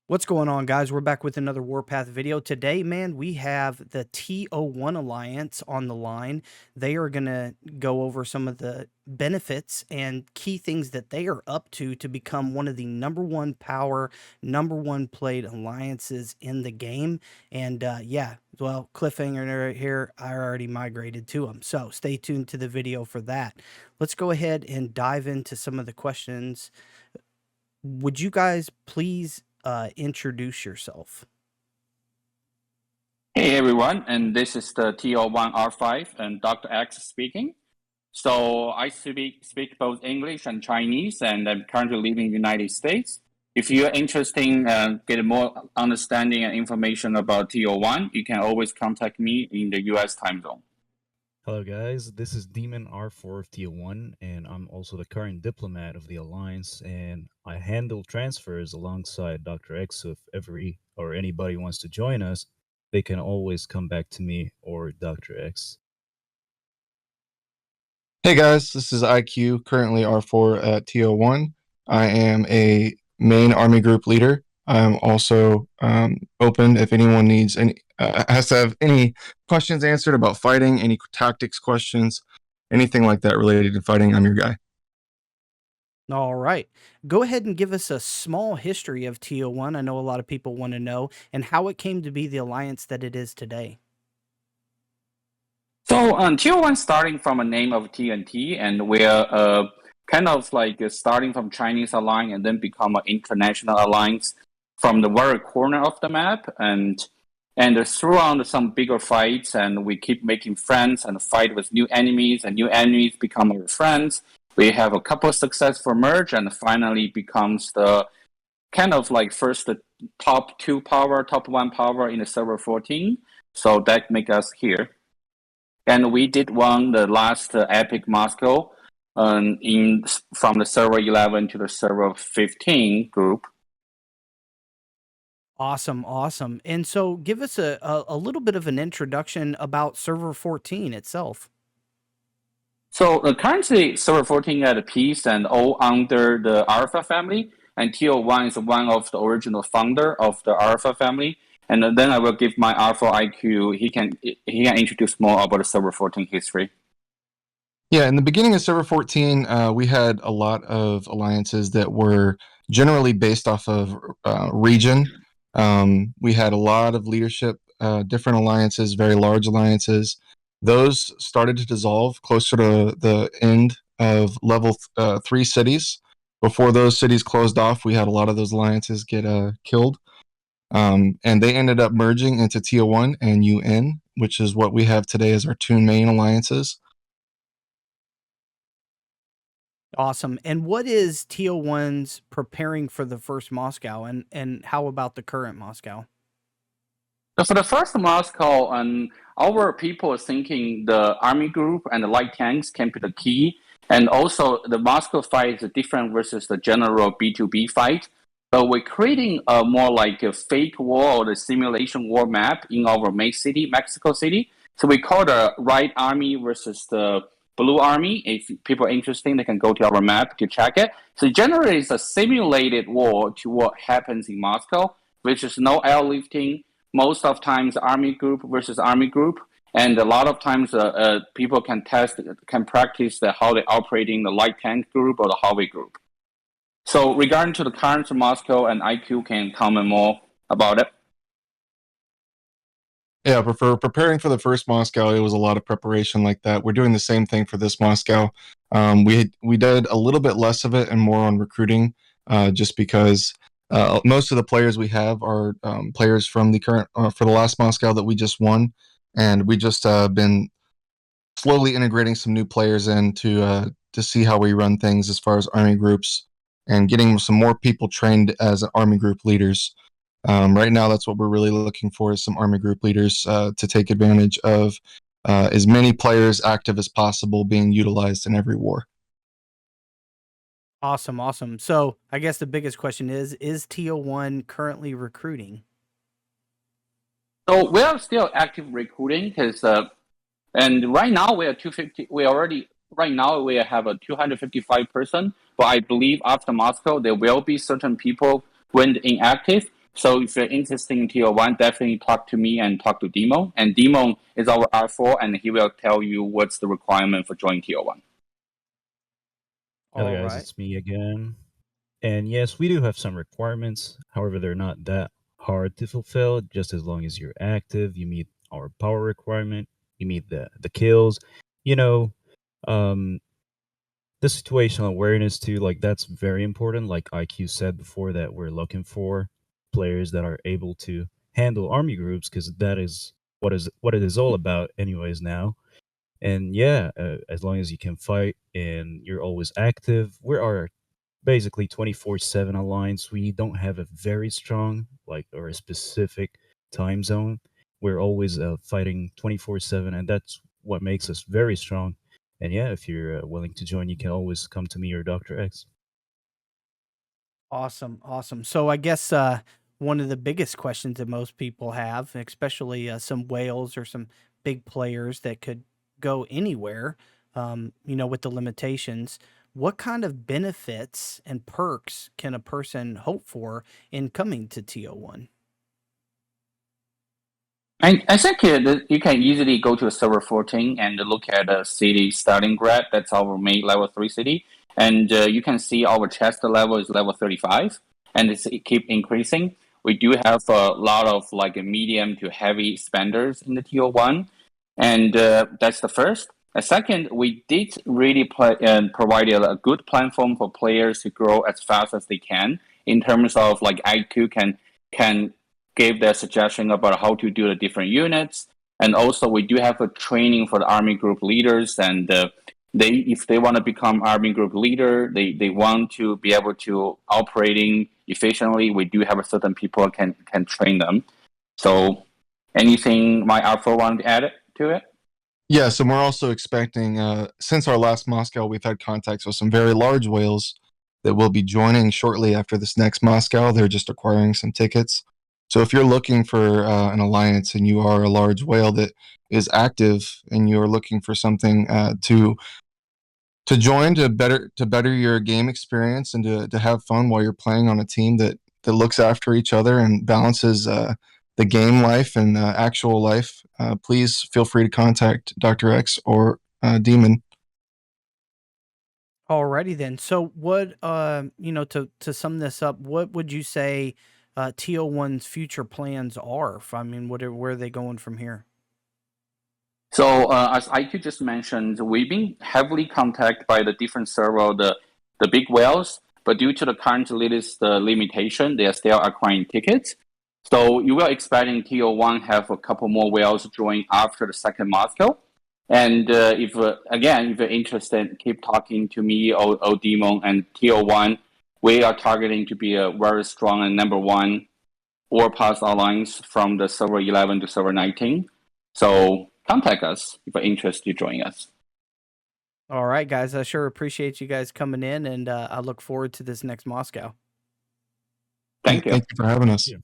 What's going on, guys? We're back with another Warpath video. Today, man, we have the T01 Alliance on the line. They are going to go over some of the benefits and key things that they are up to become one of the number one power, number one played alliances in the game. And yeah, well, cliffhanger right here, I already migrated to them. So stay tuned to the video for that. Let's go ahead and dive into some of the questions. Would you guys please introduce yourself? Hey everyone, and this is the T01 R5 and Dr. X speaking. So I speak both English and Chinese, and I'm currently living in the United States. If you're interested in get more understanding and information about T01, you can always contact me in the US time zone. Hello guys, this is Demon R4 of T01, and I'm also the current diplomat of the Alliance, and I handle transfers alongside Dr. X, so if anybody wants to join us, they can always come back to me or Dr. X. Hey guys, this is IQ, currently R4 at T01. I am a main army group leader. I'm also open if anyone needs any has to have any questions answered about fighting, any tactics questions, anything like that related to fighting. I'm your guy. All right. Go ahead and give us a small history of TO1. I know a lot of people want to know, and how it came to be the alliance that it is today. So T01 starting from a name of TNT, and we're kind of like starting from Chinese alliance and then become an international alliance from the very corner of the map, and throughout some bigger fights, and we keep making friends and fight with new enemies, and new enemies become our friends. We have a couple of successful merge, and finally becomes the kind of like first the top 2 power, top 1 power in the server 14. So that make us here. And we did won the last Epic Moscow from the server 11 to the server 15 group. Awesome, awesome. And so give us a little bit of an introduction about server 14 itself. So currently server 14 at peace and all under the Alpha family, and T01 is one of the original founder of the Alpha family. And then I will give my Alpha IQ. He can introduce more about the server 14 history. Yeah, in the beginning of server 14, we had a lot of alliances that were generally based off of region. We had a lot of leadership, different alliances, very large alliances. Those started to dissolve closer to the end of level 3 cities. Before those cities closed off, we had a lot of those alliances get killed. And they ended up merging into T01 and UN, which is what we have today as our two main alliances. Awesome. And what is TO1's preparing for the first Moscow, and how about the current Moscow? So for the first Moscow, our people are thinking the army group and the light tanks can be the key. And also the Moscow fight is different versus the general B2B fight. So we're creating a more like a fake war or the simulation war map in our main city, Mexico City. So we call the Red Army versus the Blue Army. If people are interested, they can go to our map to check it. So generally, it's a simulated war to what happens in Moscow, which is no airlifting. Most of times, army group versus army group, and a lot of times people can practice how they operating the light tank group or the heavy group. So regarding to the current Moscow, and IQ can comment more about it. Yeah, for preparing for the first Moscow, it was a lot of preparation like that. We're doing the same thing for this Moscow. We did a little bit less of it and more on recruiting, just because most of the players we have are players from the current for the last Moscow that we just won, and we just been slowly integrating some new players in to see how we run things as far as army groups and getting some more people trained as army group leaders. Right now, that's what we're really looking for, is some army group leaders to take advantage of as many players active as possible being utilized in every war. Awesome, awesome. So I guess the biggest question is TO1 currently recruiting? So we are still active recruiting because, and right now we are 250. Right now we have a 255 person. But I believe after Moscow there will be certain people went inactive. So if you're interested in T01, definitely talk to me and talk to Demon. And Demon is our R4, and he will tell you what's the requirement for joining T01. Hello All guys, right. it's me again. And yes, we do have some requirements. However, they're not that hard to fulfill. Just as long as you're active, you meet our power requirement, you meet the kills, you know, um, the situational awareness too. Like that's very important. Like IQ said before, that we're looking for players that are able to handle army groups, because that is what it is all about, anyways. Now, and yeah, as long as you can fight and you're always active, we are basically 24/7 alliance. We don't have a very strong like or a specific time zone. We're always fighting 24/7, and that's what makes us very strong. And yeah, if you're willing to join, you can always come to me or Dr. X. Awesome, awesome. So I guess one of the biggest questions that most people have, especially some whales or some big players that could go anywhere, with the limitations, what kind of benefits and perks can a person hope for in coming to TO1? I think you can easily go to server 14 and look at the city Stalingrad. That's our main level 3 city. And you can see our chest level is level 35, and it keep increasing. We do have a lot of like medium to heavy spenders in the TO1, and that's the first. The second, we did really provide a good platform for players to grow as fast as they can in terms of like IQ can give their suggestion about how to do the different units. And also, we do have a training for the army group leaders, and if they want to become army group leader, they want to be able to operating efficiently. We do have a certain people can train them. So, anything my Alpha want to add to it? Yes, and we're also expecting, since our last Moscow, we've had contacts with some very large whales that will be joining shortly after this next Moscow. They're just acquiring some tickets. So if you're looking for an alliance and you are a large whale that is active and you're looking for something to join to better your game experience and to have fun while you're playing on a team that looks after each other and balances the game life and actual life, please feel free to contact Dr. X or Demon. Alrighty then. So what to sum this up, what would you say TO1's future plans are? I mean, where are they going from here? So as IQ just mentioned, we've been heavily contacted by the different server, the big whales, but due to the current latest limitation, they are still acquiring tickets. So you will expecting TO1 have a couple more whales join after the second Moscow. And if you're interested, keep talking to me or Demon and TO1. We are targeting to be a very strong and number one Warpath alliance from the server 11 to server 19. So contact us if you're interested to join us. All right, guys. I sure appreciate you guys coming in, and I look forward to this next Moscow. Thank you. Thank you for having us. Yeah.